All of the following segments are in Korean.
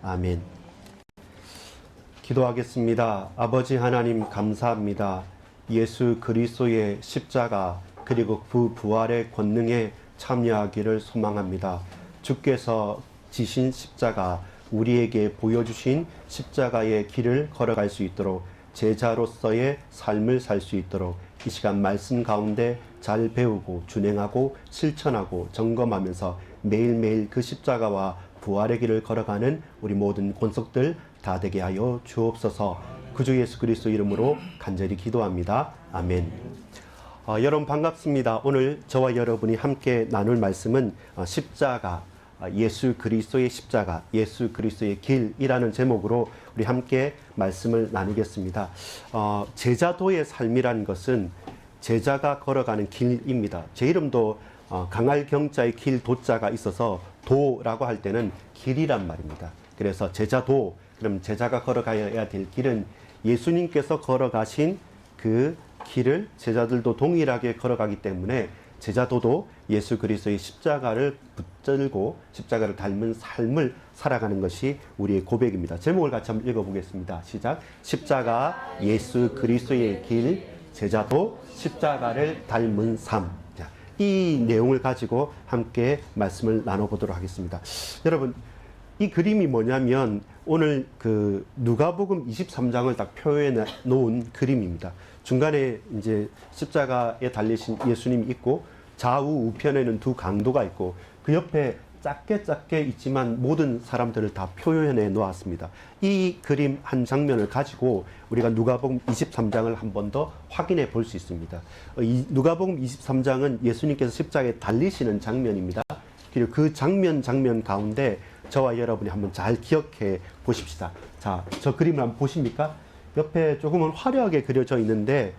아멘. 기도하겠습니다. 아버지 하나님 감사합니다. 예수 그리스도의 십자가 그리고 그 부활의 권능에 참여하기를 소망합니다. 주께서 지신 십자가, 우리에게 보여주신 십자가의 길을 걸어갈 수 있도록, 제자로서의 삶을 살 수 있도록 이 시간 말씀 가운데 잘 배우고 준행하고 실천하고 점검하면서 매일매일 그 십자가와 부활의 길을 걸어가는 우리 모든 권속들 다 되게 하여 주옵소서. 구주 예수 그리스도 이름으로 간절히 기도합니다. 아멘. 여러분 반갑습니다. 오늘 저와 여러분이 함께 나눌 말씀은 십자가, 예수 그리스도의 십자가, 예수 그리스도의 길이라는 제목으로 우리 함께 말씀을 나누겠습니다. 제자도의 삶이라는 것은 제자가 걸어가는 길입니다. 제 이름도 강할 경자의 길 도자가 있어서 도라고 할 때는 길이란 말입니다. 그래서 제자도, 그럼 제자가 걸어가야 될 길은 예수님께서 걸어가신 그 길을 제자들도 동일하게 걸어가기 때문에 제자도도 예수 그리스도의 십자가를 붙들고 십자가를 닮은 삶을 살아가는 것이 우리의 고백입니다. 제목을 같이 한번 읽어보겠습니다. 시작. 십자가 예수 그리스도의 길, 제자도 십자가를 닮은 삶. 이 내용을 가지고 함께 말씀을 나눠보도록 하겠습니다. 여러분, 이 그림이 뭐냐면 오늘 그 누가복음 23장을 딱 표현해 놓은 그림입니다. 중간에 이제 십자가에 달리신 예수님이 있고 좌우 우편에는 두 강도가 있고 그 옆에 작게 있지만 모든 사람들을 다 표현해 놓았습니다. 이 그림 한 장면을 가지고 우리가 누가복음 23장을 한 번 더 확인해 볼 수 있습니다. 이 누가복음 23장은 예수님께서 십자가에 달리시는 장면입니다. 그리고 그 장면 가운데 저와 여러분이 한번 잘 기억해 보십시다. 자, 저 그림을 한번 보십니까? 옆에 조금은 화려하게 그려져 있는데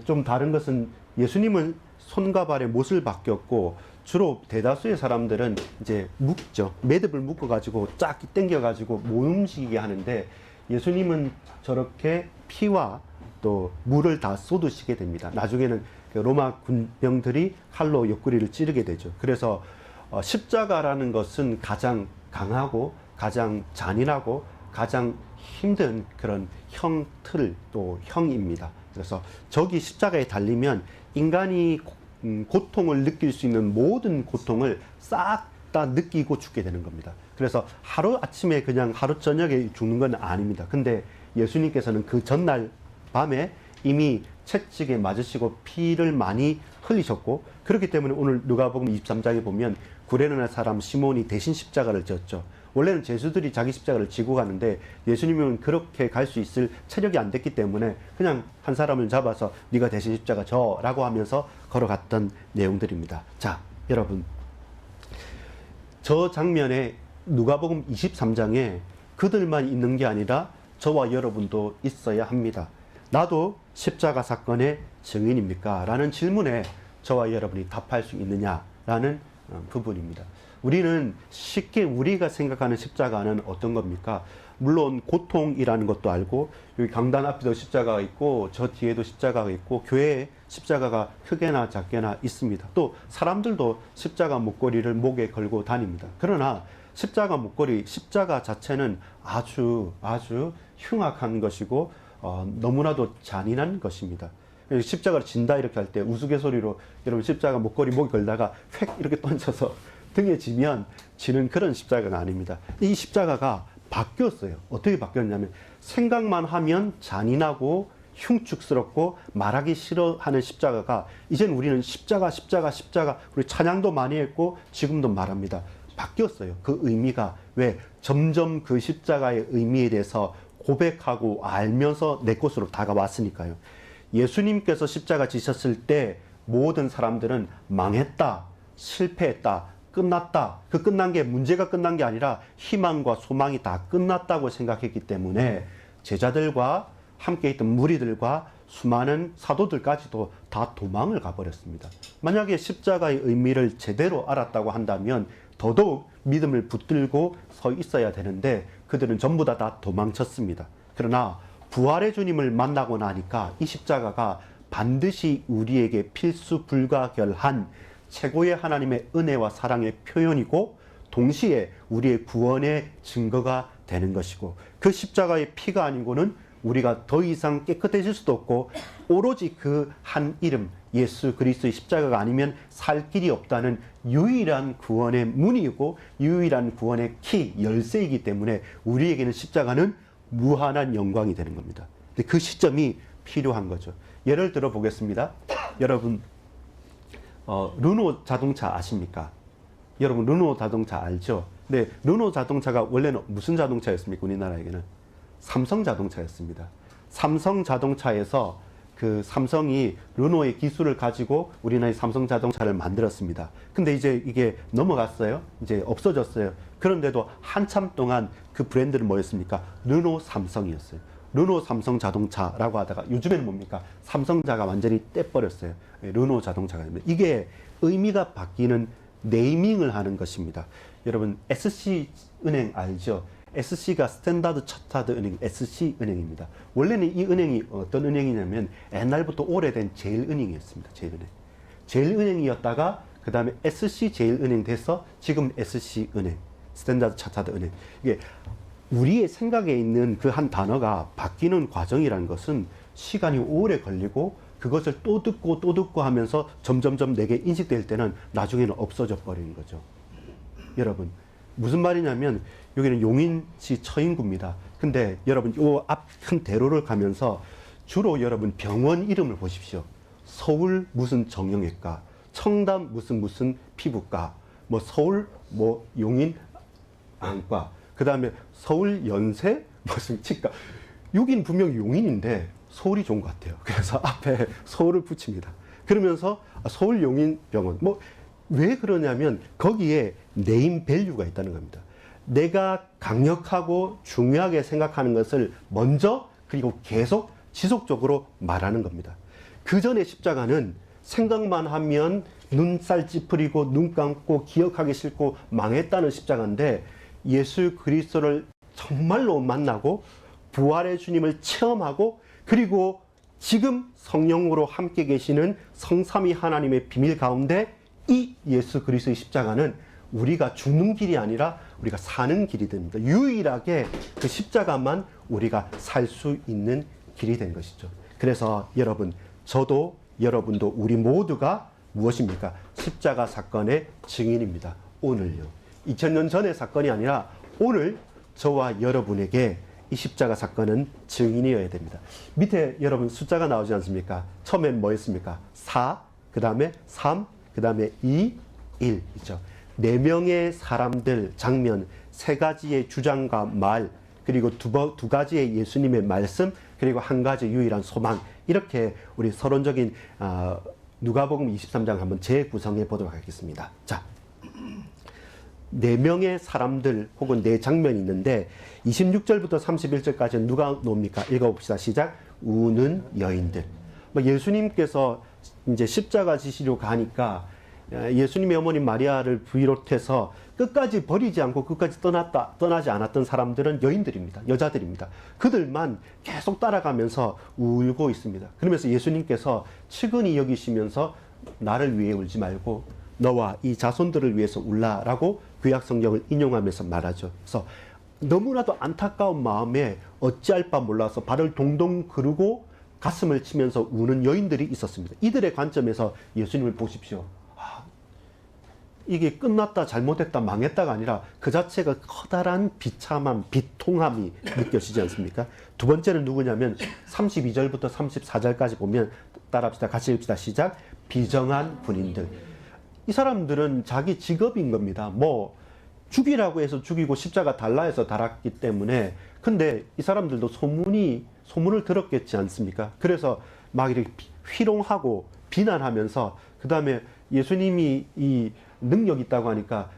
좀 다른 것은 예수님은 손과 발에 못을 박혔고 주로 대다수의 사람들은 이제 묶죠. 매듭을 묶어가지고 쫙 당겨가지고 못 움직이게 하는데 예수님은 저렇게 피와 또 물을 다 쏟으시게 됩니다. 나중에는 그 로마 군병들이 칼로 옆구리를 찌르게 되죠. 그래서 십자가라는 것은 가장 강하고 가장 잔인하고 가장 힘든 그런 형틀 또 형입니다. 그래서 저기 십자가에 달리면 인간이 고통을 느낄 수 있는 모든 고통을 싹 다 느끼고 죽게 되는 겁니다. 그래서 하루 아침에 그냥 하루 저녁에 죽는 건 아닙니다. 근데 예수님께서는 그 전날 밤에 이미 채찍에 맞으시고 피를 많이 흘리셨고 그렇기 때문에 오늘 누가복음 23장에 보면 구레네 사람 시몬이 대신 십자가를 졌죠. 원래는 제수들이 자기 십자가를 지고 가는데 예수님은 그렇게 갈 수 있을 체력이 안 됐기 때문에 그냥 한 사람을 잡아서 네가 대신 십자가 져라고 하면서 걸어갔던 내용들입니다. 자, 여러분, 저 장면에 누가복음 23장에 그들만 있는 게 아니라 저와 여러분도 있어야 합니다. 나도 십자가 사건의 증인입니까? 라는 질문에 저와 여러분이 답할 수 있느냐라는 부분입니다. 우리는 쉽게 우리가 생각하는 십자가는 어떤 겁니까? 물론 고통이라는 것도 알고 여기 강단 앞에도 십자가가 있고 저 뒤에도 십자가가 있고 교회에 십자가가 크게나 작게나 있습니다. 또 사람들도 십자가 목걸이를 목에 걸고 다닙니다. 그러나 십자가 목걸이, 십자가 자체는 아주 흉악한 것이고 너무나도 잔인한 것입니다. 십자가를 진다 이렇게 할 때 우스갯소리로 여러분 십자가 목걸이 목에 걸다가 획 이렇게 던져서 등에 지면 지는 그런 십자가가 아닙니다. 이 십자가가 바뀌었어요. 어떻게 바뀌었냐면 생각만 하면 잔인하고 흉측스럽고 말하기 싫어하는 십자가가 이젠 우리는 십자가 우리 찬양도 많이 했고 지금도 말합니다. 바뀌었어요. 그 의미가 왜 점점 그 십자가의 의미에 대해서 고백하고 알면서 내 것으로 다가왔으니까요. 예수님께서 십자가 지셨을 때 모든 사람들은 망했다, 실패했다, 끝났다. 그 끝난 게 문제가 끝난 게 아니라 희망과 소망이 다 끝났다고 생각했기 때문에 제자들과 함께 있던 무리들과 수많은 사도들까지도 다 도망을 가버렸습니다. 만약에 십자가의 의미를 제대로 알았다고 한다면 더더욱 믿음을 붙들고 서 있어야 되는데 그들은 전부 다 도망쳤습니다. 그러나 부활의 주님을 만나고 나니까 이 십자가가 반드시 우리에게 필수 불가결한 최고의 하나님의 은혜와 사랑의 표현이고 동시에 우리의 구원의 증거가 되는 것이고, 그 십자가의 피가 아니고는 우리가 더 이상 깨끗해질 수도 없고, 오로지 그 한 이름 예수 그리스도의 십자가가 아니면 살 길이 없다는 유일한 구원의 문이고 유일한 구원의 키, 열쇠이기 때문에 우리에게는 십자가는 무한한 영광이 되는 겁니다. 근데 그 시점이 필요한 거죠. 예를 들어 보겠습니다. 여러분, 르노 자동차 아십니까? 여러분, 르노 자동차 알죠? 네, 르노 자동차가 원래는 무슨 자동차였습니까? 우리나라에게는 삼성 자동차였습니다. 삼성 자동차에서 그 삼성이 르노의 기술을 가지고 우리나라의 삼성 자동차를 만들었습니다. 근데 이제 이게 넘어갔어요. 이제 없어졌어요. 그런데도 한참 동안 그 브랜드는 뭐였습니까? 르노 삼성이었어요. 르노 삼성 자동차라고 하다가 요즘에는 뭡니까? 삼성자가 완전히 떼버렸어요. 르노 자동차가 됩니다. 이게 의미가 바뀌는 네이밍을 하는 것입니다. 여러분, SC은행 알죠? SC가 스탠다드 차타드 은행, SC은행입니다. 원래는 이 은행이 어떤 은행이냐면 옛날부터 오래된 제일은행이었습니다. 제일은행. 제일은행이었다가 그 다음에 SC제일은행 돼서 지금 SC은행, 스탠다드 차타드 은행. 이게 우리의 생각에 있는 그 한 단어가 바뀌는 과정이라는 것은 시간이 오래 걸리고 그것을 또 듣고 하면서 점점점 내게 인식될 때는 나중에는 없어져 버리는 거죠. 여러분, 무슨 말이냐면 여기는 용인시 처인구입니다. 근데 여러분 요 앞 큰 대로를 가면서 주로 여러분 병원 이름을 보십시오. 서울 무슨 정형외과, 청담 무슨 피부과, 뭐 서울 뭐 용인 안과, 그 다음에 서울 연세 무슨 치과. 여긴 분명 용인인데 서울이 좋은 것 같아요. 그래서 앞에 서울을 붙입니다. 그러면서 서울 용인병원, 뭐 왜 그러냐면 거기에 네임 밸류가 있다는 겁니다. 내가 강력하고 중요하게 생각하는 것을 먼저 그리고 계속 지속적으로 말하는 겁니다. 그 전에 십자가는 생각만 하면 눈살 찌푸리고 눈 감고 기억하기 싫고 망했다는 십자가인데, 예수 그리스도를 정말로 만나고 부활의 주님을 체험하고 그리고 지금 성령으로 함께 계시는 성삼위 하나님의 비밀 가운데 이 예수 그리스도의 십자가는 우리가 죽는 길이 아니라 우리가 사는 길이 됩니다. 유일하게 그 십자가만 우리가 살 수 있는 길이 된 것이죠. 그래서 여러분, 저도 여러분도 우리 모두가 무엇입니까? 십자가 사건의 증인입니다. 오늘요. 2000년 전의 사건이 아니라 오늘 저와 여러분에게 이 십자가 사건은 증인이어야 됩니다. 밑에 여러분 숫자가 나오지 않습니까? 처음엔 뭐였습니까? 4, 그 다음에 3, 그 다음에 2, 1 있죠. 4명의 사람들 장면, 3가지의 주장과 말, 그리고 두 가지의 예수님의 말씀, 그리고 한 가지 유일한 소망. 이렇게 우리 서론적인 누가복음 23장 한번 재구성해 보도록 하겠습니다. 자, 4명의 사람들 혹은 4장면이 있는데 26절부터 31절까지는 누가 나옵니까? 읽어봅시다. 시작. 우는 여인들. 예수님께서 이제 십자가 지시로 가니까 예수님의 어머니 마리아를 비롯해서 끝까지 버리지 않고 끝까지 떠나지 않았던 사람들은 여인들입니다. 여자들입니다. 그들만 계속 따라가면서 울고 있습니다. 그러면서 예수님께서 측은히 여기시면서 나를 위해 울지 말고 너와 이 자손들을 위해서 울라라고 구약 성경을 인용하면서 말하죠. 그래서 너무나도 안타까운 마음에 어찌할 바 몰라서 발을 동동 구르고 가슴을 치면서 우는 여인들이 있었습니다. 이들의 관점에서 예수님을 보십시오. 이게 끝났다, 잘못했다, 망했다가 아니라 그 자체가 커다란 비참함, 비통함이 느껴지지 않습니까? 두 번째는 누구냐면 32절부터 34절까지 보면 따라합시다. 같이 읽읍시다. 시작. 비정한 군인들. 이 사람들은 자기 직업인 겁니다. 뭐 죽이라고 해서 죽이고 십자가 달라 해서 달았기 때문에. 근데 이 사람들도 소문을 들었겠지 않습니까? 그래서 막 이렇게 희롱하고 비난하면서 그 다음에 예수님이 이 능력 있다고 하니까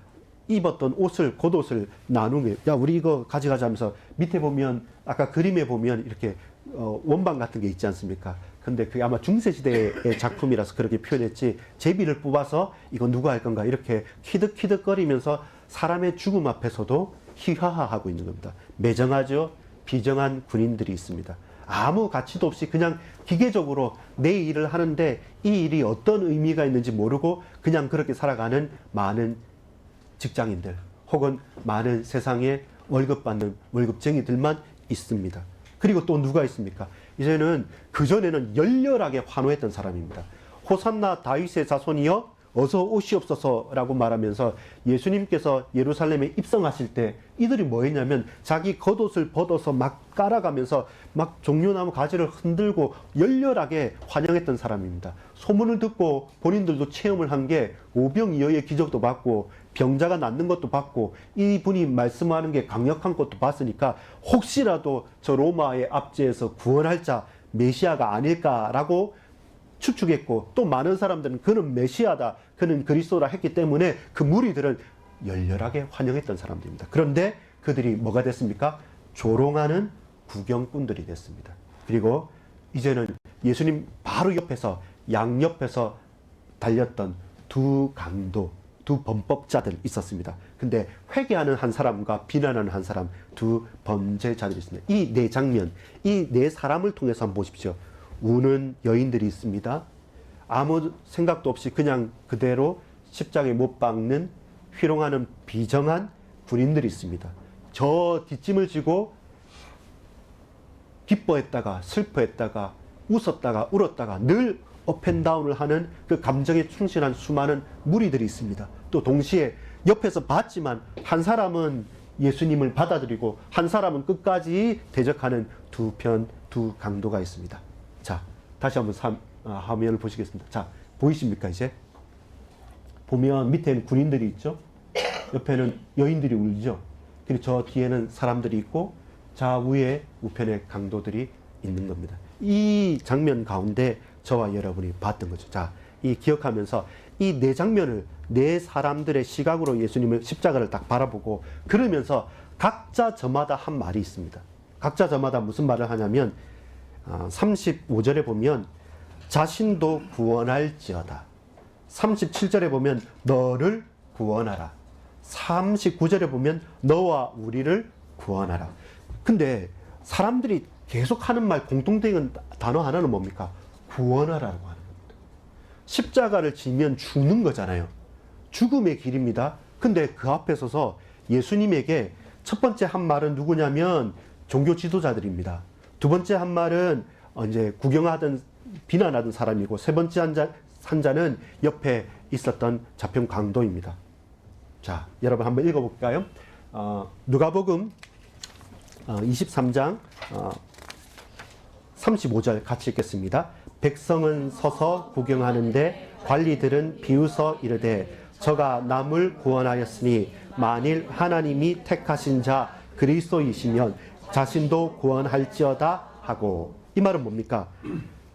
입었던 옷을, 겉옷을 나누게, 야 우리 이거 가져가자 하면서 밑에 보면 아까 그림에 보면 이렇게 원방 같은 게 있지 않습니까? 근데 그게 아마 중세시대의 작품이라서 그렇게 표현했지, 제비를 뽑아서 이거 누가 할 건가 이렇게 키득키득거리면서 사람의 죽음 앞에서도 희화화하고 있는 겁니다. 매정하죠? 비정한 군인들이 있습니다. 아무 가치도 없이 그냥 기계적으로 내 일을 하는데 이 일이 어떤 의미가 있는지 모르고 그냥 그렇게 살아가는 많은 직장인들 혹은 많은 세상에 월급 받는 월급쟁이들만 있습니다. 그리고 또 누가 있습니까? 이제는 그전에는 열렬하게 환호했던 사람입니다. 호산나 다윗의 자손이여 어서 오시옵소서라고 말하면서 예수님께서 예루살렘에 입성하실 때 이들이 뭐 했냐면 자기 겉옷을 벗어서 막 깔아가면서 막 종려나무 가지를 흔들고 열렬하게 환영했던 사람입니다. 소문을 듣고 본인들도 체험을 한 게 오병이어의 기적도 받고 병자가 낫는 것도 받고 이분이 말씀하는 게 강력한 것도 봤으니까 혹시라도 저 로마의 압제에서 구원할 자 메시아가 아닐까라고 추측했고, 또 많은 사람들은 그는 메시아다, 그는 그리스도라 했기 때문에 그 무리들은 열렬하게 환영했던 사람들입니다. 그런데 그들이 뭐가 됐습니까? 조롱하는 구경꾼들이 됐습니다. 그리고 이제는 예수님 바로 옆에서 양옆에서 달렸던 두 강도, 두 범법자들 있었습니다. 근데 회개하는 한 사람과 비난하는 한 사람, 두 범죄자들이 있습니다. 이 네 장면, 이 네 사람을 통해서 한번 보십시오. 우는 여인들이 있습니다. 아무 생각도 없이 그냥 그대로 십자가에 못 박는 희롱하는 비정한 군인들이 있습니다. 저 뒷짐을 지고 기뻐했다가 슬퍼했다가 웃었다가 울었다가 늘 업앤다운을 하는 그 감정에 충실한 수많은 무리들이 있습니다. 또 동시에 옆에서 봤지만 한 사람은 예수님을 받아들이고 한 사람은 끝까지 대적하는 두 강도가 있습니다. 자, 다시 한번 화면을 보시겠습니다. 자, 보이십니까, 이제? 보면 밑에는 군인들이 있죠? 옆에는 여인들이 울죠? 그리고 저 뒤에는 사람들이 있고, 좌우에 우편에 강도들이 있는 겁니다. 이 장면 가운데 저와 여러분이 봤던 거죠. 자, 이 기억하면서 이 네 장면을 네 사람들의 시각으로 예수님을 십자가를 딱 바라보고 그러면서 각자 저마다 한 말이 있습니다. 각자 저마다 무슨 말을 하냐면 35절에 보면 자신도 구원할지어다. 37절에 보면 너를 구원하라. 39절에 보면 너와 우리를 구원하라. 근데 사람들이 계속 하는 말, 공통된 단어 하나는 뭡니까? 구원하라고 하는 겁니다. 십자가를 지면 죽는 거잖아요. 죽음의 길입니다. 근데 그 앞에 서서 예수님에게 첫 번째 한 말은 누구냐면 종교 지도자들입니다. 두 번째 한 말은 이제 구경하던 비난하던 사람이고, 세 번째 한 자는 옆에 있었던 잡힌 강도입니다. 자, 여러분 한번 읽어볼까요? 누가복음 23장 35절 같이 읽겠습니다. 백성은 서서 구경하는데 관리들은 비웃어 이르되 저가 남을 구원하였으니 만일 하나님이 택하신 자 그리스도이시면 자신도 구원할지어다 하고. 이 말은 뭡니까?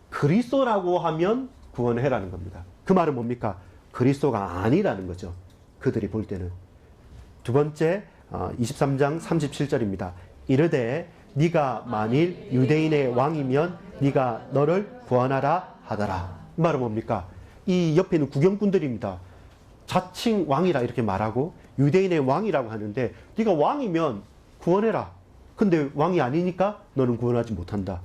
그리스도라고 하면 구원해라는 겁니다. 그 말은 뭡니까? 그리스도가 아니라는 거죠. 그들이 볼 때는. 두 번째 23장 37절입니다. 이르되 네가 만일 유대인의 왕이면 네가 너를 구원하라 하더라. 이 말은 뭡니까? 이 옆에 있는 구경꾼들입니다. 자칭 왕이라 이렇게 말하고 유대인의 왕이라고 하는데 네가 왕이면 구원해라. 근데 왕이 아니니까 너는 구원하지 못한다.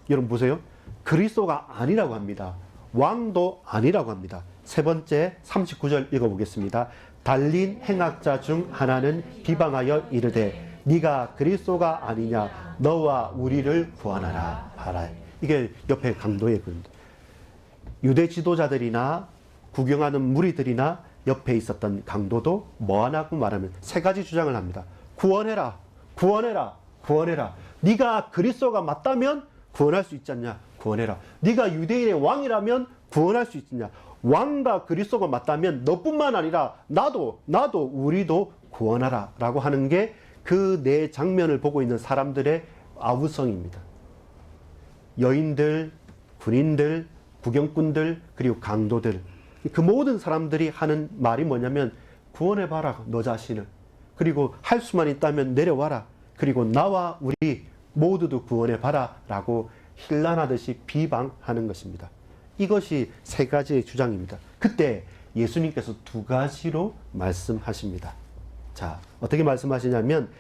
여러분 보세요. 그리스도가 아니라고 합니다. 왕도 아니라고 합니다. 세 번째 39절 읽어보겠습니다. 달린 행악자 중 하나는 비방하여 이르되 네가 그리스도가 아니냐 너와 우리를 구원하라 하라. 이게 옆에 강도의 분. 유대 지도자들이나 구경하는 무리들이나 옆에 있었던 강도도 뭐 하냐고 말하면 세 가지 주장을 합니다. 구원해라, 구원해라, 구원해라. 네가 그리스도가 맞다면 구원할 수 있지 않냐? 구원해라. 네가 유대인의 왕이라면 구원할 수 있느냐? 왕과 그리스도가 맞다면 너뿐만 아니라 나도 우리도 구원하라 라고 하는 게 그 네 장면을 보고 있는 사람들의 아우성입니다. 여인들, 군인들, 구경꾼들, 그리고 강도들, 그 모든 사람들이 하는 말이 뭐냐면 구원해봐라 너 자신을. 그리고 할 수만 있다면 내려와라. 그리고 나와 우리 모두도 구원해봐라 라고 힐난하듯이 비방하는 것입니다. 이것이 세 가지의 주장입니다. 그때 예수님께서 두 가지로 말씀하십니다. 자, 어떻게 말씀하시냐면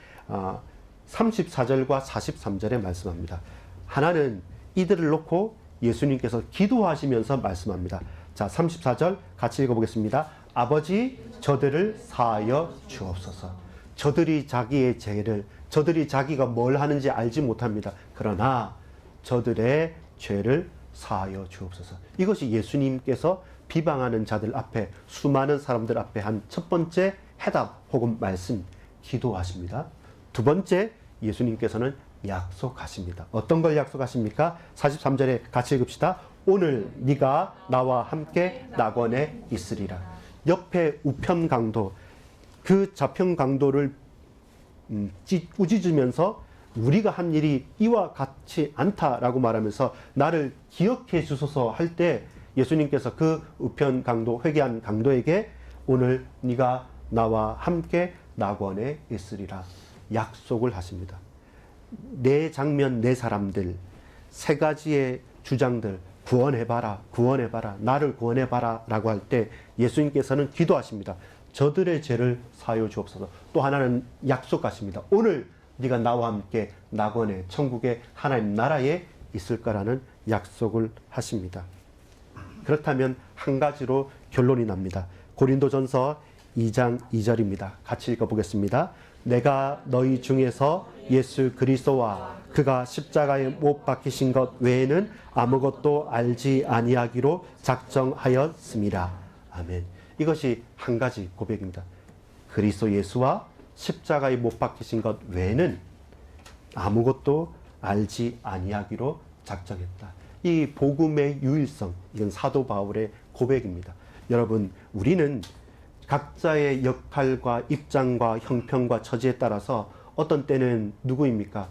34절과 43절에 말씀합니다. 하나는 이들을 놓고 예수님께서 기도하시면서 말씀합니다. 자, 34절 같이 읽어보겠습니다. 아버지 저들을 사하여 주옵소서. 저들이 자기의 죄를, 저들이 자기가 뭘 하는지 알지 못합니다. 그러나 저들의 죄를 사하여 주옵소서. 이것이 예수님께서 비방하는 자들 앞에, 수많은 사람들 앞에 한 첫 번째 해답 혹은 말씀, 기도하십니다. 두 번째, 예수님께서는 약속하십니다. 어떤 걸 약속하십니까? 43절에 같이 읽읍시다. 오늘 네가 나와 함께 낙원에 있으리라. 옆에 우편 강도, 그 좌편 강도를 꾸짖으면서 우리가 한 일이 이와 같지 않다라고 말하면서 나를 기억해 주소서 할 때 예수님께서 그 우편 강도, 회개한 강도에게 오늘 네가 나와 함께 낙원에 있으리라 약속을 하십니다. 내 장면, 내 사람들, 세 가지의 주장들, 구원해봐라, 구원해봐라, 나를 구원해봐라 라고 할 때 예수님께서는 기도하십니다. 저들의 죄를 사하여 주옵소서. 또 하나는 약속하십니다. 오늘 네가 나와 함께 낙원에, 천국의 하나님 나라에 있을 거라는 약속을 하십니다. 그렇다면 한 가지로 결론이 납니다. 고린도전서 2장 2절입니다. 같이 읽어보겠습니다. 내가 너희 중에서 예수 그리스도와 그가 십자가에 못 박히신 것 외에는 아무것도 알지 아니하기로 작정하였습니다. 아멘. 이것이 한 가지 고백입니다. 그리스도 예수와 십자가에 못 박히신 것 외에는 아무것도 알지 아니하기로 작정했다. 이 복음의 유일성, 이건 사도 바울의 고백입니다. 여러분, 우리는 각자의 역할과 입장과 형편과 처지에 따라서 어떤 때는 누구입니까?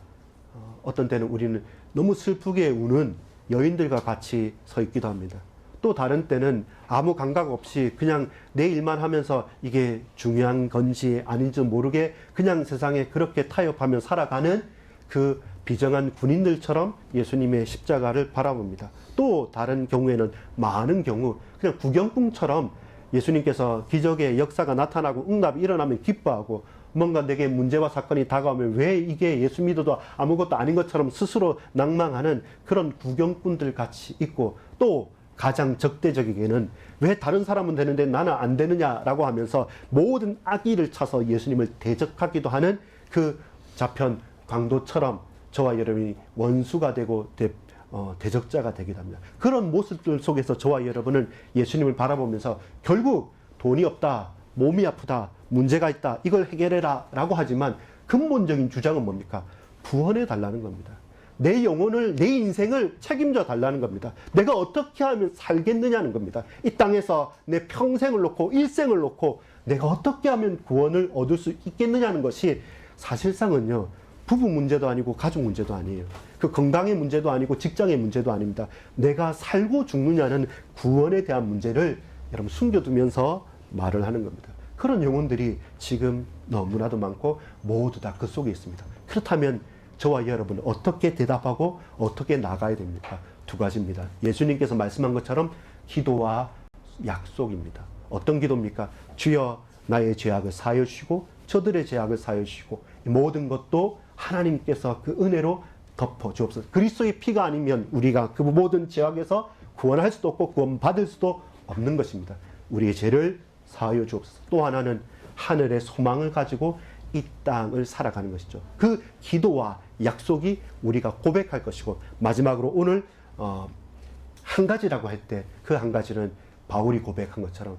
어떤 때는 우리는 너무 슬프게 우는 여인들과 같이 서 있기도 합니다. 또 다른 때는 아무 감각 없이 그냥 내 일만 하면서 이게 중요한 건지 아닌지 모르게 그냥 세상에 그렇게 타협하며 살아가는 그 비정한 군인들처럼 예수님의 십자가를 바라봅니다. 또 다른 경우에는 많은 경우 그냥 구경꾼처럼 예수님께서 기적의 역사가 나타나고 응답이 일어나면 기뻐하고 뭔가 내게 문제와 사건이 다가오면 왜 이게 예수 믿어도 아무것도 아닌 것처럼 스스로 낭망하는 그런 구경꾼들 같이 있고, 또 가장 적대적이게는 왜 다른 사람은 되는데 나는 안 되느냐라고 하면서 모든 악의를 차서 예수님을 대적하기도 하는 그 좌편 강도처럼 저와 여러분이 원수가 되고 대적자가 되기도 합니다. 그런 모습들 속에서 저와 여러분은 예수님을 바라보면서 결국 돈이 없다, 몸이 아프다, 문제가 있다, 이걸 해결해라 라고 하지만 근본적인 주장은 뭡니까? 구원해 달라는 겁니다. 내 영혼을, 내 인생을 책임져 달라는 겁니다. 내가 어떻게 하면 살겠느냐는 겁니다. 이 땅에서 내 평생을 놓고 일생을 놓고 내가 어떻게 하면 구원을 얻을 수 있겠느냐는 것이 사실상은요, 부부 문제도 아니고 가족 문제도 아니에요. 그 건강의 문제도 아니고 직장의 문제도 아닙니다. 내가 살고 죽느냐는 구원에 대한 문제를 여러분 숨겨두면서 말을 하는 겁니다. 그런 영혼들이 지금 너무나도 많고 모두 다 그 속에 있습니다. 그렇다면 저와 여러분은 어떻게 대답하고 어떻게 나가야 됩니까? 두 가지입니다. 예수님께서 말씀한 것처럼 기도와 약속입니다. 어떤 기도입니까? 주여 나의 죄악을 사하여 주시고 저들의 죄악을 사하여 주시고 모든 것도 하나님께서 그 은혜로 덮어 주옵소서. 그리스도의 피가 아니면 우리가 그 모든 죄악에서 구원할 수도 없고 구원받을 수도 없는 것입니다. 우리의 죄를 사하여 주옵소서. 또 하나는 하늘의 소망을 가지고 이 땅을 살아가는 것이죠. 그 기도와 약속이 우리가 고백할 것이고, 마지막으로 오늘 한 가지라고 할 때 그 한 가지는 바울이 고백한 것처럼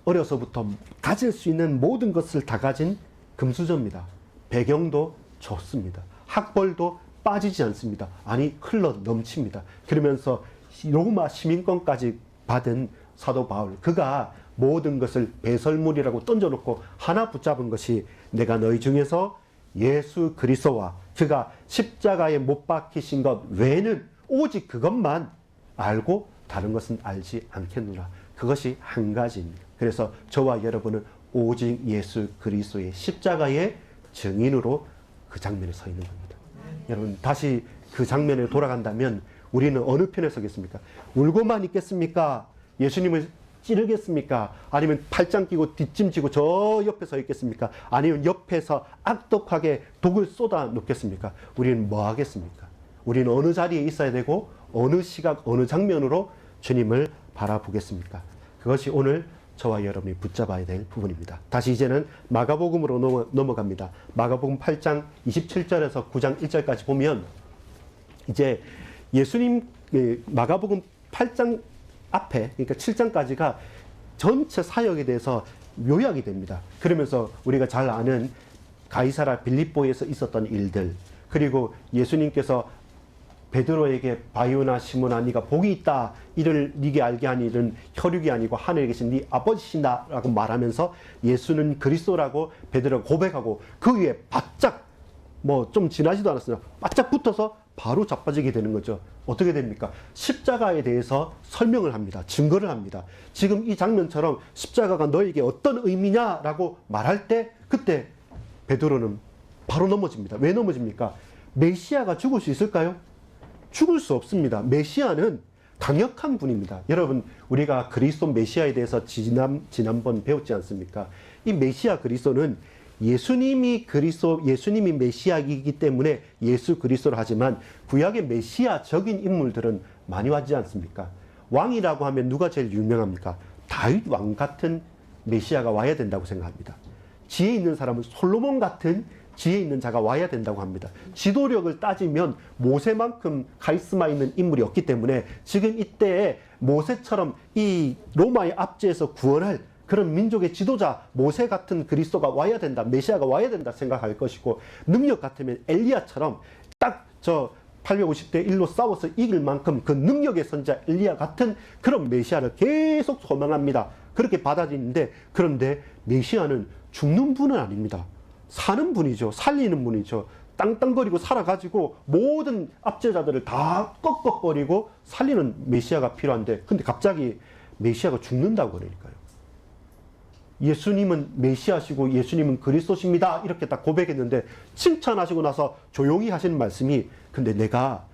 어려서부터 가질 수 있는 모든 것을 다 가진 금수저입니다. 배경도 좋습니다. 학벌도 빠지지 않습니다. 아니 흘러 넘칩니다. 그러면서 로마 시민권까지 받은 사도 바울, 그가 모든 것을 배설물이라고 던져놓고 하나 붙잡은 것이 내가 너희 중에서 예수 그리스도와 그가 십자가에 못 박히신 것 외에는 오직 그것만 알고 다른 것은 알지 않겠노라. 그것이 한 가지입니다. 그래서 저와 여러분은 오직 예수 그리스도의 십자가의 증인으로 그 장면에 서 있는 겁니다. 여러분 다시 그 장면에 돌아간다면 우리는 어느 편에 서겠습니까? 울고만 있겠습니까? 예수님을 찌르겠습니까? 아니면 팔짱 끼고 뒷짐지고 저 옆에 서 있겠습니까? 아니면 옆에서 악독하게 독을 쏟아 놓겠습니까? 우리는 뭐 하겠습니까? 우리는 어느 자리에 있어야 되고 어느 시각 어느 장면으로 주님을 바라보겠습니까? 그것이 오늘 저와 여러분이 붙잡아야 될 부분입니다. 다시 이제는 마가복음으로 넘어갑니다. 마가복음 8장 27절에서 9장 1절까지 보면 이제 예수님 마가복음 8장 앞에, 그러니까 7장까지가 전체 사역에 대해서 요약이 됩니다. 그러면서 우리가 잘 아는 가이사라 빌립보에서 있었던 일들, 그리고 예수님께서 베드로에게 바요나 시몬아 네가 복이 있다, 이를 네게 알게 하니 이는 혈육이 아니고 하늘에 계신 네 아버지신다 라고 말하면서 예수는 그리스도라고 베드로가 고백하고 그 위에 바짝, 뭐 좀 지나지도 않았어요, 바짝 붙어서 바로 자빠지게 되는 거죠. 어떻게 됩니까? 십자가에 대해서 설명을 합니다. 증거를 합니다. 지금 이 장면처럼 십자가가 너에게 어떤 의미냐라고 말할 때 그때 베드로는 바로 넘어집니다. 왜 넘어집니까? 메시아가 죽을 수 있을까요? 죽을 수 없습니다. 메시아는 강력한 분입니다. 여러분, 우리가 그리스도 메시아에 대해서 지난번 배웠지 않습니까? 이 메시아 그리스도는 예수님이 메시아이기 때문에 예수 그리스도를 하지만 구약의 메시아적인 인물들은 많이 왔지 않습니까? 왕이라고 하면 누가 제일 유명합니까? 다윗 왕 같은 메시아가 와야 된다고 생각합니다. 지혜 있는 사람은 솔로몬 같은 지혜 있는 자가 와야 된다고 합니다. 지도력을 따지면 모세만큼 카리스마 있는 인물이 없기 때문에 지금 이때에 모세처럼 이 로마의 압제에서 구원할 그런 민족의 지도자 모세 같은 그리스도가 와야 된다, 메시아가 와야 된다 생각할 것이고, 능력 같으면 엘리야처럼 딱 저 850대 1로 싸워서 이길 만큼 그 능력의 선지자 엘리야 같은 그런 메시아를 계속 소망합니다. 그렇게 받아들이는데, 그런데 메시아는 죽는 분은 아닙니다. 사는 분이죠. 살리는 분이죠. 땅땅거리고 살아가지고 모든 압제자들을 다 꺾어버리고 살리는 메시아가 필요한데, 근데 갑자기 메시아가 죽는다고 그러니까요. 예수님은 메시아시고 예수님은 그리스도십니다, 이렇게 딱 고백했는데 칭찬하시고 나서 조용히 하시는 말씀이, 근데 내가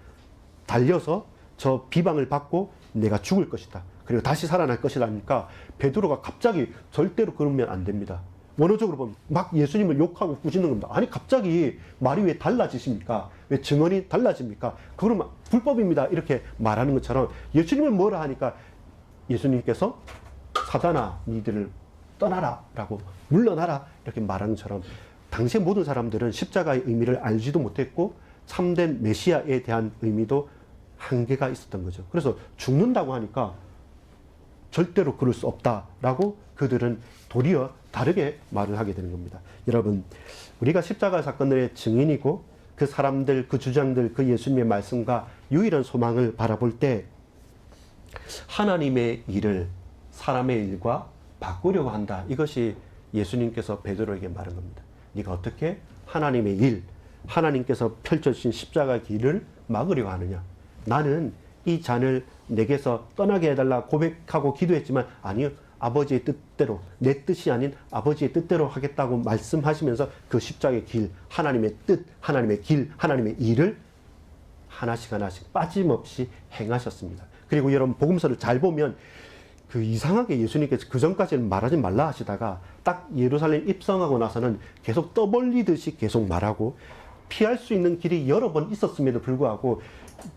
달려서 저 비방을 받고 내가 죽을 것이다, 그리고 다시 살아날 것이다 하니까 베드로가 갑자기 절대로 그러면 안 됩니다. 원어적으로 보면 막 예수님을 욕하고 꾸짖는 겁니다. 아니 갑자기 말이 왜 달라지십니까? 왜 증언이 달라집니까? 그러면 불법입니다, 이렇게 말하는 것처럼 예수님을 뭐라 하니까 예수님께서 사단아 니들을 떠나라 라고, 물러나라 이렇게 말하는 것처럼 당시의 모든 사람들은 십자가의 의미를 알지도 못했고 참된 메시아에 대한 의미도 한계가 있었던 거죠. 그래서 죽는다고 하니까 절대로 그럴 수 없다라고 그들은 도리어 다르게 말을 하게 되는 겁니다. 여러분, 우리가 십자가 사건의 증인이고 그 사람들, 그 주장들, 그 예수님의 말씀과 유일한 소망을 바라볼 때 하나님의 일을 사람의 일과 바꾸려고 한다. 이것이 예수님께서 베드로에게 말한 겁니다. 네가 어떻게 하나님의 일, 하나님께서 펼쳐주신 십자가 길을 막으려고 하느냐. 나는 이 잔을 내게서 떠나게 해달라 고백하고 기도했지만 아니요, 아버지의 뜻대로, 내 뜻이 아닌 아버지의 뜻대로 하겠다고 말씀하시면서 그 십자가의 길, 하나님의 뜻, 하나님의 길, 하나님의 일을 하나씩 하나씩 빠짐없이 행하셨습니다. 그리고 여러분 복음서를 잘 보면 그 이상하게 예수님께서 그 전까지는 말하지 말라 하시다가 딱 예루살렘 입성하고 나서는 계속 떠벌리듯이 계속 말하고, 피할 수 있는 길이 여러 번 있었음에도 불구하고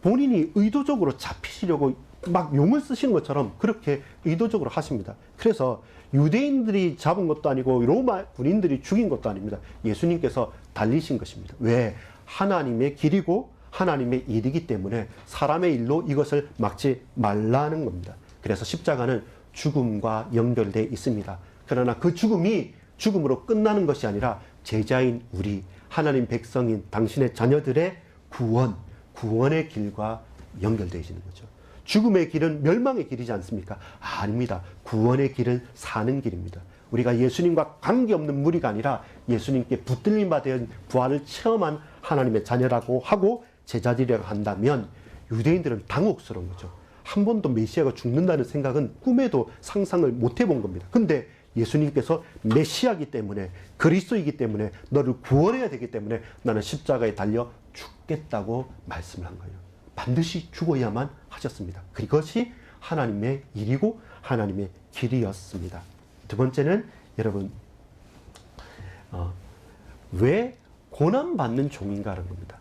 본인이 의도적으로 잡히시려고 막 용을 쓰시는 것처럼 그렇게 의도적으로 하십니다. 그래서 유대인들이 잡은 것도 아니고 로마 군인들이 죽인 것도 아닙니다. 예수님께서 달리신 것입니다. 왜? 하나님의 길이고 하나님의 일이기 때문에 사람의 일로 이것을 막지 말라는 겁니다. 그래서 십자가는 죽음과 연결되어 있습니다. 그러나 그 죽음이 죽음으로 끝나는 것이 아니라 제자인 우리, 하나님 백성인 당신의 자녀들의 구원의 길과 연결되어지는 거죠. 죽음의 길은 멸망의 길이지 않습니까? 아닙니다. 구원의 길은 사는 길입니다. 우리가 예수님과 관계없는 무리가 아니라 예수님께 붙들림 받은 부활을 체험한 하나님의 자녀라고 하고 제자들이라고 한다면 유대인들은 당혹스러운 거죠. 한 번도 메시아가 죽는다는 생각은 꿈에도 상상을 못 해본 겁니다. 근데 예수님께서 메시아이기 때문에, 그리스도이기 때문에, 너를 구원해야 되기 때문에 나는 십자가에 달려 죽겠다고 말씀을 한 거예요. 반드시 죽어야만 하셨습니다. 그것이 하나님의 일이고 하나님의 길이었습니다. 두 번째는 여러분, 왜 고난받는 종인가라는 겁니다.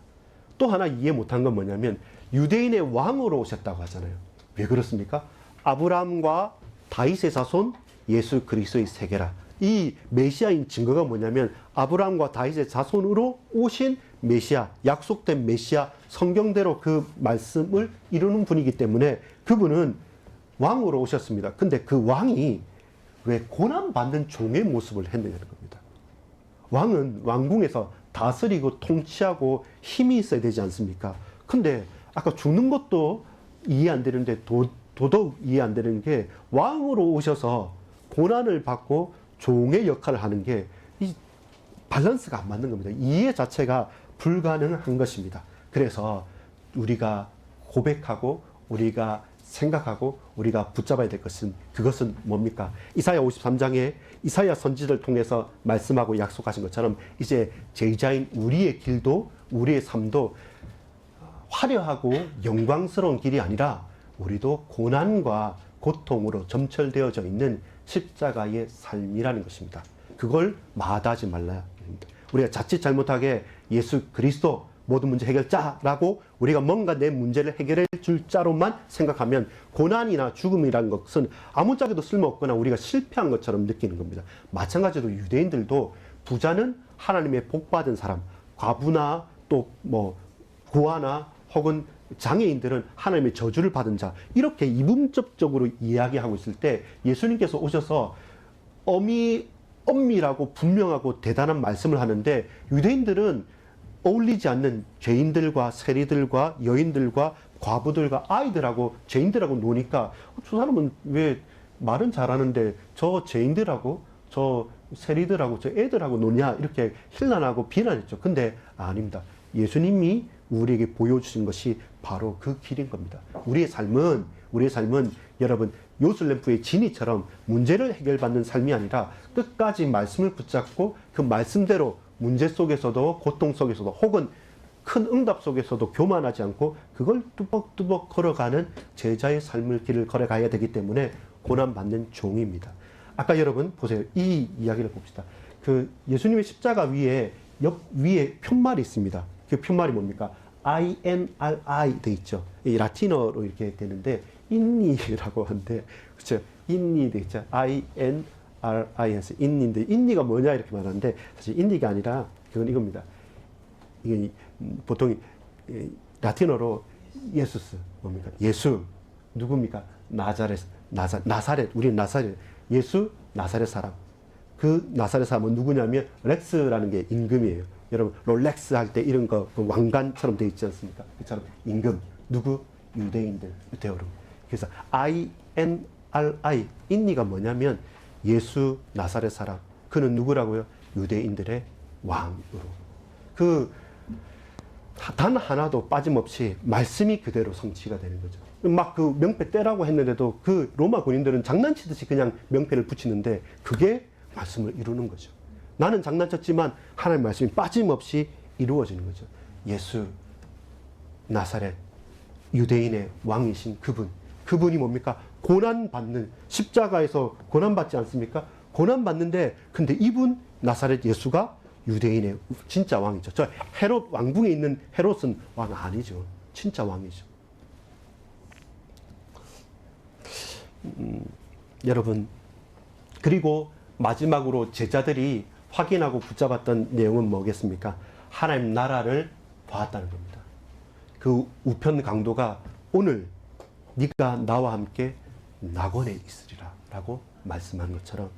또 하나 이해 못한 건 뭐냐면 유대인의 왕으로 오셨다고 하잖아요. 왜 그렇습니까? 아브라함과 다윗의 자손 예수 그리스도의 세계라. 이 메시아인 증거가 뭐냐면 아브라함과 다윗의 자손으로 오신 메시아, 약속된 메시아, 성경대로 그 말씀을 이루는 분이기 때문에 그분은 왕으로 오셨습니다. 근데 그 왕이 왜 고난받는 종의 모습을 했느냐는 겁니다. 왕은 왕궁에서 다스리고 통치하고 힘이 있어야 되지 않습니까? 근데 아까 죽는 것도 이해 안 되는데 더더욱 이해 안 되는 게 왕으로 오셔서 고난을 받고 종의 역할을 하는 게 이 밸런스가 안 맞는 겁니다. 이해 자체가 불가능한 것입니다. 그래서 우리가 고백하고 우리가 생각하고 우리가 붙잡아야 될 것은 그것은 뭡니까? 이사야 53장에 이사야 선지자를 통해서 말씀하고 약속하신 것처럼 이제 제자인 우리의 길도 우리의 삶도 화려하고 영광스러운 길이 아니라 우리도 고난과 고통으로 점철되어져 있는 십자가의 삶이라는 것입니다. 그걸 마다하지 말라야 합니다. 우리가 자칫 잘못하게 예수 그리스도 모든 문제 해결자라고 우리가 뭔가 내 문제를 해결해 줄 자로만 생각하면 고난이나 죽음이라는 것은 아무짝에도 쓸모없거나 우리가 실패한 것처럼 느끼는 겁니다. 마찬가지로 유대인들도 부자는 하나님의 복받은 사람, 과부나 또 뭐 고아나 혹은 장애인들은 하나님의 저주를 받은 자, 이렇게 이분법적으로 이야기하고 있을 때 예수님께서 오셔서 엄밀하고 분명하고 대단한 말씀을 하는데 유대인들은 어울리지 않는 죄인들과 세리들과 여인들과 과부들과 아이들하고 죄인들하고 노니까 저 사람은 왜 말은 잘하는데 저 죄인들하고 저 세리들하고 저 애들하고 노냐 이렇게 힐난하고 비난했죠. 근데 아닙니다. 예수님이 우리에게 보여주신 것이 바로 그 길인 겁니다. 우리의 삶은 여러분 요술램프의 지니처럼 문제를 해결받는 삶이 아니라 끝까지 말씀을 붙잡고 그 말씀대로 문제 속에서도 고통 속에서도 혹은 큰 응답 속에서도 교만하지 않고 그걸 뚜벅뚜벅 걸어가는 제자의 삶을 길을 걸어가야 되기 때문에 고난받는 종입니다. 아까 여러분 보세요. 이 이야기를 봅시다. 그 예수님의 십자가 위에 위에 편말이 있습니다. 그 편말이 뭡니까? INRI 돼 있죠. 이 라틴어로 이렇게 되는데 인니라고 하는데 그렇죠. 인니 돼 있죠. INRI에서 인니인데 인니가 뭐냐 이렇게 말하는데 사실 인니가 아니라 그건 이겁니다. 이게 보통 라틴어로 예수스 뭡니까? 예수 누굽니까? 나사렛 우리는 나사렛 예수 나사렛 사람. 그 나사렛 사람은 누구냐면 렉스라는 게 임금이에요. 여러분 롤렉스 할 때 이런 거 그 왕관처럼 돼 있지 않습니까? 그처럼 임금 누구? 유대인들 유대어로. 그래서 INRI 인니가 뭐냐면 예수 나사렛 사람. 그는 누구라고요? 유대인들의 왕으로. 그 단 하나도 빠짐없이 말씀이 그대로 성취가 되는 거죠. 막 그 명패 떼라고 했는데도 그 로마 군인들은 장난치듯이 그냥 명패를 붙이는데 그게 말씀을 이루는 거죠. 나는 장난쳤지만 하나님의 말씀이 빠짐없이 이루어지는 거죠. 예수 나사렛 유대인의 왕이신 그분이 뭡니까? 고난받는 십자가에서 고난받지 않습니까? 고난받는데 근데 이분 나사렛 예수가 유대인의 진짜 왕이죠. 저 헤롯 왕궁에 있는 헤롯은 왕 아니죠. 진짜 왕이죠. 여러분 그리고 마지막으로 제자들이 확인하고 붙잡았던 내용은 뭐겠습니까? 하나님 나라를 보았다는 겁니다. 그 우편 강도가 오늘 네가 나와 함께 낙원에 있으리라 라고 말씀한 것처럼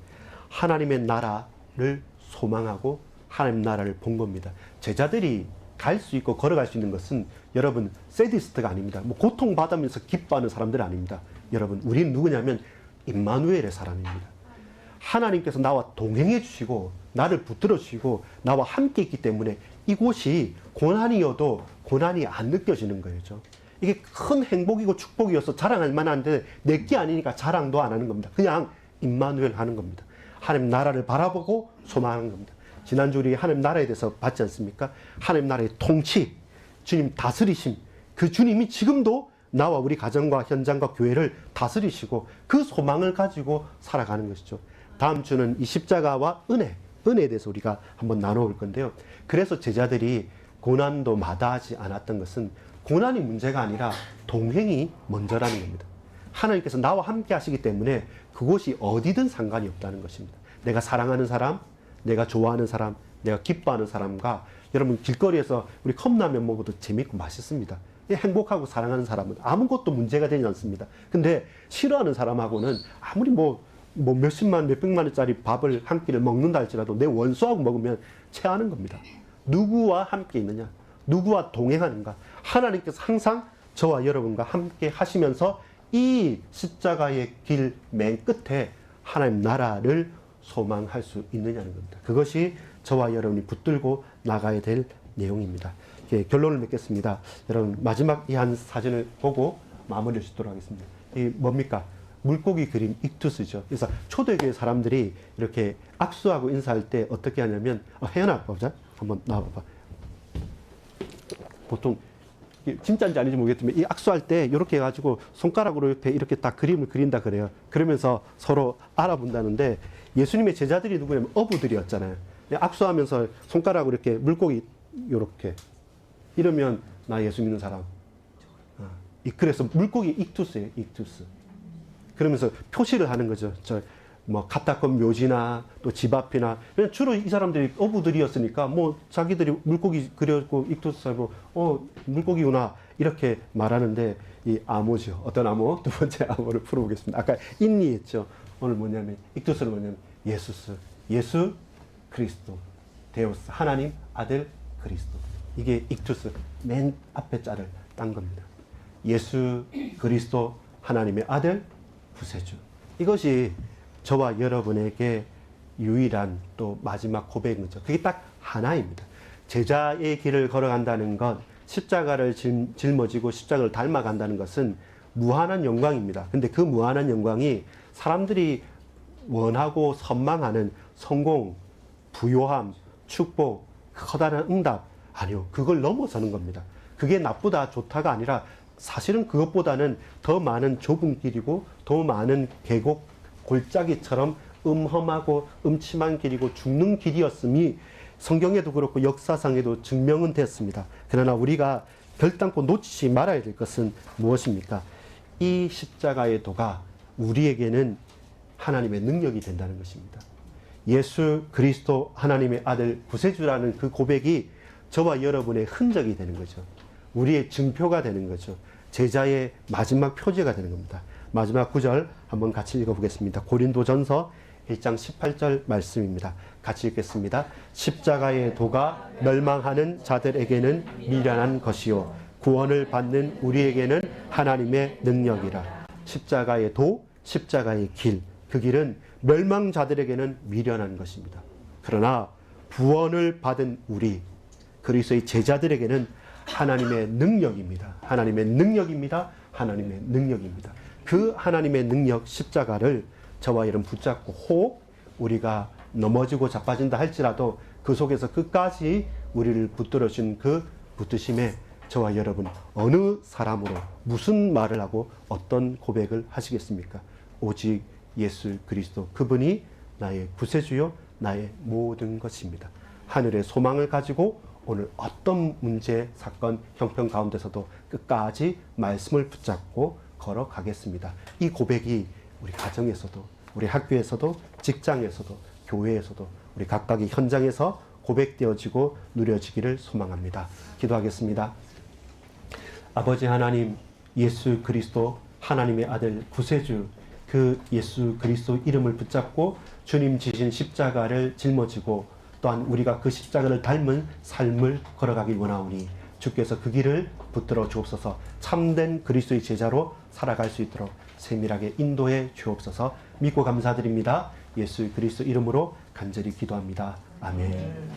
하나님의 나라를 소망하고 하나님 나라를 본 겁니다. 제자들이 갈 수 있고 걸어갈 수 있는 것은 여러분 세디스트가 아닙니다. 뭐 고통받으면서 기뻐하는 사람들 아닙니다. 여러분 우리는 누구냐면 임마누엘의 사람입니다. 하나님께서 나와 동행해 주시고 나를 붙들어 주시고 나와 함께 있기 때문에 이곳이 고난이어도 고난이 안 느껴지는 거예요. 이게 큰 행복이고 축복이어서 자랑할 만한데 내게 아니니까 자랑도 안 하는 겁니다. 그냥 임마누엘 하는 겁니다. 하나님 나라를 바라보고 소망하는 겁니다. 지난주 우리 하나님 나라에 대해서 봤지 않습니까? 하나님 나라의 통치, 주님 다스리심, 그 주님이 지금도 나와 우리 가정과 현장과 교회를 다스리시고 그 소망을 가지고 살아가는 것이죠. 다음 주는 이 십자가와 은혜에 대해서 우리가 한번 나눠볼 건데요. 그래서 제자들이 고난도 마다하지 않았던 것은 고난이 문제가 아니라 동행이 먼저라는 겁니다. 하나님께서 나와 함께 하시기 때문에 그곳이 어디든 상관이 없다는 것입니다. 내가 사랑하는 사람, 내가 좋아하는 사람, 내가 기뻐하는 사람과 여러분 길거리에서 우리 컵라면 먹어도 재밌고 맛있습니다. 행복하고 사랑하는 사람은 아무것도 문제가 되지 않습니다. 근데 싫어하는 사람하고는 아무리 뭐 몇십만, 몇백만 원짜리 밥을 한 끼를 먹는다 할지라도 내 원수하고 먹으면 체하는 겁니다. 누구와 함께 있느냐? 누구와 동행하는가? 하나님께서 항상 저와 여러분과 함께 하시면서 이 십자가의 길 맨 끝에 하나님 나라를 소망할 수 있느냐는 겁니다. 그것이 저와 여러분이 붙들고 나가야 될 내용입니다. 결론을 맺겠습니다. 여러분 마지막 이 한 사진을 보고 마무리를 짓도록 하겠습니다. 이 뭡니까? 물고기 그림 익투스죠. 그래서 초대교회 사람들이 이렇게 악수하고 인사할 때 어떻게 하냐면 혜연아 보자. 한번 나와봐봐. 보통 진짜인지 아닌지 모르겠지만 이 악수할 때 이렇게 해가지고 손가락으로 이렇게 딱 그림을 그린다 그래요. 그러면서 서로 알아본다는데 예수님의 제자들이 누구냐면 어부들이었잖아요. 악수하면서 손가락으로 이렇게 물고기 이렇게 이러면 나 예수 믿는 사람. 그래서 물고기 익투스예요. 익투스. 그러면서 표시를 하는 거죠. 카타콤 묘지나 또 집 앞이나. 주로 이 사람들이 어부들이었으니까 자기들이 물고기 그렸고 익투스하고 물고기구나 이렇게 말하는데 이 암호죠. 어떤 암호? 두 번째 암호를 풀어보겠습니다. 아까 인니했죠. 오늘 뭐냐면 익투스는 뭐냐면 예수 그리스도 데우스 하나님 아들 그리스도. 이게 익투스 맨 앞에 자를 딴 겁니다. 예수 그리스도 하나님의 아들 구세주. 이것이 저와 여러분에게 유일한 또 마지막 고백인 거죠. 그게 딱 하나입니다. 제자의 길을 걸어간다는 것, 십자가를 짊어지고 십자가를 닮아간다는 것은 무한한 영광입니다. 근데 그 무한한 영광이 사람들이 원하고 선망하는 성공, 부요함, 축복, 커다란 응답, 아니요. 그걸 넘어서는 겁니다. 그게 나쁘다, 좋다가 아니라 사실은 그것보다는 더 많은 좁은 길이고 더 많은 계곡, 골짜기처럼 음험하고 음침한 길이고 죽는 길이었음이 성경에도 그렇고 역사상에도 증명은 됐습니다. 그러나 우리가 결단코 놓치지 말아야 될 것은 무엇입니까? 이 십자가의 도가 우리에게는 하나님의 능력이 된다는 것입니다. 예수 그리스도 하나님의 아들 구세주라는 그 고백이 저와 여러분의 흔적이 되는 거죠. 우리의 증표가 되는 거죠. 제자의 마지막 표제가 되는 겁니다. 마지막 구절 한번 같이 읽어보겠습니다. 고린도전서 1장 18절 말씀입니다. 같이 읽겠습니다. 십자가의 도가 멸망하는 자들에게는 미련한 것이요 구원을 받는 우리에게는 하나님의 능력이라. 십자가의 도, 십자가의 길, 그 길은 멸망자들에게는 미련한 것입니다. 그러나 구원을 받은 우리 그리스도의 제자들에게는 하나님의 능력입니다. 하나님의 능력입니다. 하나님의 능력입니다. 그 하나님의 능력 십자가를 저와 여러분 붙잡고 혹 우리가 넘어지고 자빠진다 할지라도 그 속에서 끝까지 우리를 붙들어준 그 붙드심에 저와 여러분 어느 사람으로 무슨 말을 하고 어떤 고백을 하시겠습니까? 오직 예수 그리스도 그분이 나의 구세주요 나의 모든 것입니다. 하늘의 소망을 가지고 오늘 어떤 문제, 사건, 형편 가운데서도 끝까지 말씀을 붙잡고 걸어가겠습니다. 이 고백이 우리 가정에서도 우리 학교에서도 직장에서도 교회에서도 우리 각각의 현장에서 고백되어지고 누려지기를 소망합니다. 기도하겠습니다. 아버지 하나님, 예수 그리스도 하나님의 아들 구세주 그 예수 그리스도 이름을 붙잡고 주님 지신 십자가를 짊어지고 또한 우리가 그 십자가를 닮은 삶을 걸어가길 원하오니 주께서 그 길을 붙들어 주옵소서. 참된 그리스도의 제자로 살아갈 수 있도록 세밀하게 인도해 주옵소서. 믿고 감사드립니다. 예수 그리스도 이름으로 간절히 기도합니다. 아멘.